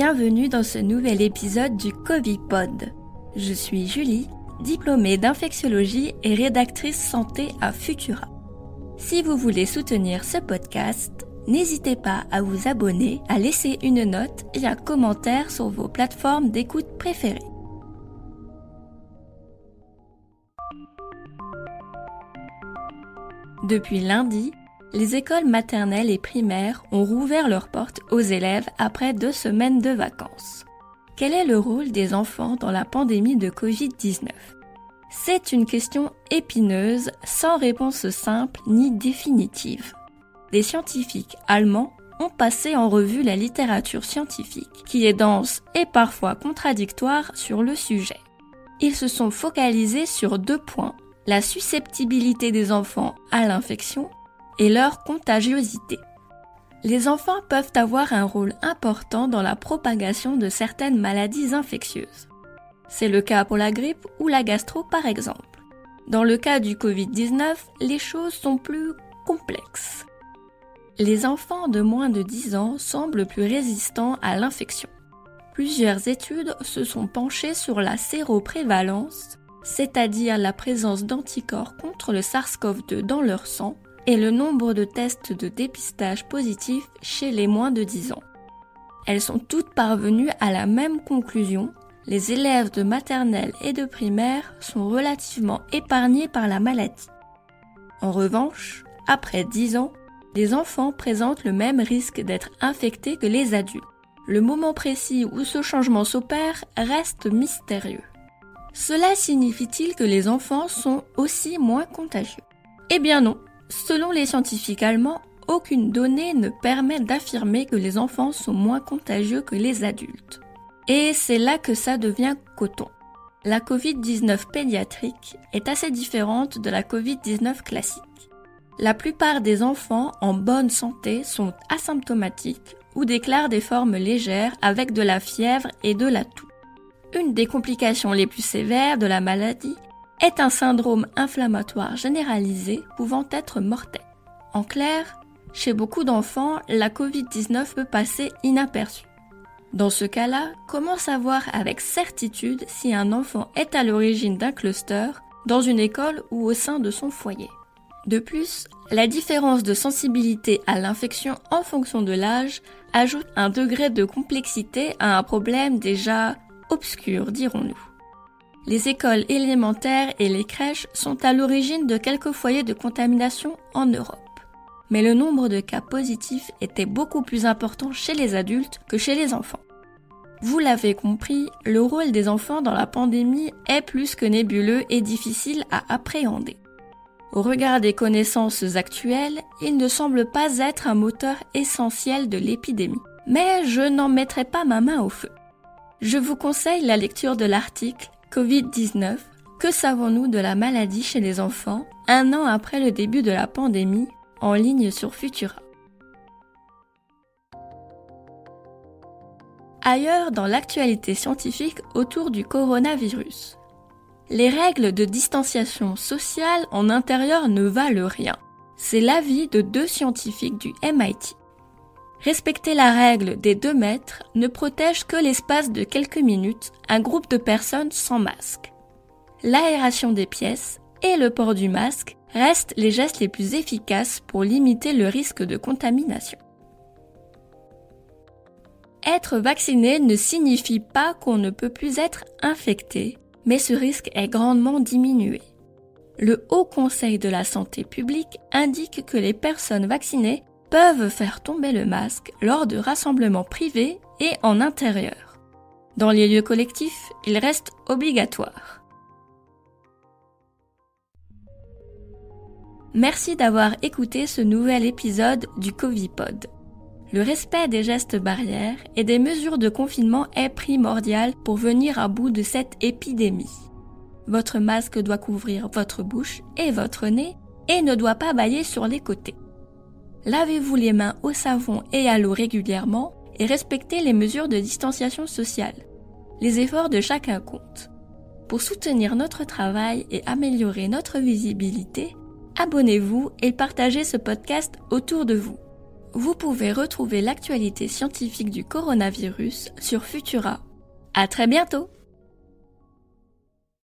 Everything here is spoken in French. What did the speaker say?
Bienvenue dans ce nouvel épisode du Covid-Pod. Je suis Julie, diplômée d'infectiologie et rédactrice santé à Futura. Si vous voulez soutenir ce podcast, n'hésitez pas à vous abonner, à laisser une note et un commentaire sur vos plateformes d'écoute préférées. Depuis lundi, les écoles maternelles et primaires ont rouvert leurs portes aux élèves après 2 semaines de vacances. Quel est le rôle des enfants dans la pandémie de Covid-19 ? C'est une question épineuse, sans réponse simple ni définitive. Des scientifiques allemands ont passé en revue la littérature scientifique, qui est dense et parfois contradictoire sur le sujet. Ils se sont focalisés sur 2 points, la susceptibilité des enfants à l'infection et leur contagiosité. Les enfants peuvent avoir un rôle important dans la propagation de certaines maladies infectieuses. C'est le cas pour la grippe ou la gastro par exemple. Dans le cas du Covid-19, les choses sont plus complexes. Les enfants de moins de 10 ans semblent plus résistants à l'infection. Plusieurs études se sont penchées sur la séroprévalence, c'est-à-dire la présence d'anticorps contre le SARS-CoV-2 dans leur sang, et le nombre de tests de dépistage positifs chez les moins de 10 ans. Elles sont toutes parvenues à la même conclusion, les élèves de maternelle et de primaire sont relativement épargnés par la maladie. En revanche, après 10 ans, les enfants présentent le même risque d'être infectés que les adultes. Le moment précis où ce changement s'opère reste mystérieux. Cela signifie-t-il que les enfants sont aussi moins contagieux ? Eh bien non. Selon les scientifiques allemands, aucune donnée ne permet d'affirmer que les enfants sont moins contagieux que les adultes. Et c'est là que ça devient coton. La Covid-19 pédiatrique est assez différente de la Covid-19 classique. La plupart des enfants en bonne santé sont asymptomatiques ou déclarent des formes légères avec de la fièvre et de la toux. Une des complications les plus sévères de la maladie est un syndrome inflammatoire généralisé pouvant être mortel. En clair, chez beaucoup d'enfants, la Covid-19 peut passer inaperçue. Dans ce cas-là, comment savoir avec certitude si un enfant est à l'origine d'un cluster dans une école ou au sein de son foyer ? De plus, la différence de sensibilité à l'infection en fonction de l'âge ajoute un degré de complexité à un problème déjà obscur, dirons-nous. Les écoles élémentaires et les crèches sont à l'origine de quelques foyers de contamination en Europe. Mais le nombre de cas positifs était beaucoup plus important chez les adultes que chez les enfants. Vous l'avez compris, le rôle des enfants dans la pandémie est plus que nébuleux et difficile à appréhender. Au regard des connaissances actuelles, il ne semble pas être un moteur essentiel de l'épidémie. Mais je n'en mettrai pas ma main au feu. Je vous conseille la lecture de l'article Covid-19, que savons-nous de la maladie chez les enfants, 1 an après le début de la pandémie, en ligne sur Futura. Ailleurs dans l'actualité scientifique autour du coronavirus. Les règles de distanciation sociale en intérieur ne valent rien. C'est l'avis de 2 scientifiques du MIT. Respecter la règle des 2 mètres ne protège que l'espace de quelques minutes un groupe de personnes sans masque. L'aération des pièces et le port du masque restent les gestes les plus efficaces pour limiter le risque de contamination. Être vacciné ne signifie pas qu'on ne peut plus être infecté, mais ce risque est grandement diminué. Le Haut Conseil de la santé publique indique que les personnes vaccinées peuvent faire tomber le masque lors de rassemblements privés et en intérieur. Dans les lieux collectifs, il reste obligatoire. Merci d'avoir écouté ce nouvel épisode du Covid-Pod. Le respect des gestes barrières et des mesures de confinement est primordial pour venir à bout de cette épidémie. Votre masque doit couvrir votre bouche et votre nez et ne doit pas bâiller sur les côtés. Lavez-vous les mains au savon et à l'eau régulièrement et respectez les mesures de distanciation sociale. Les efforts de chacun comptent. Pour soutenir notre travail et améliorer notre visibilité, abonnez-vous et partagez ce podcast autour de vous. vous pouvez retrouver l'actualité scientifique du coronavirus sur Futura. À très bientôt!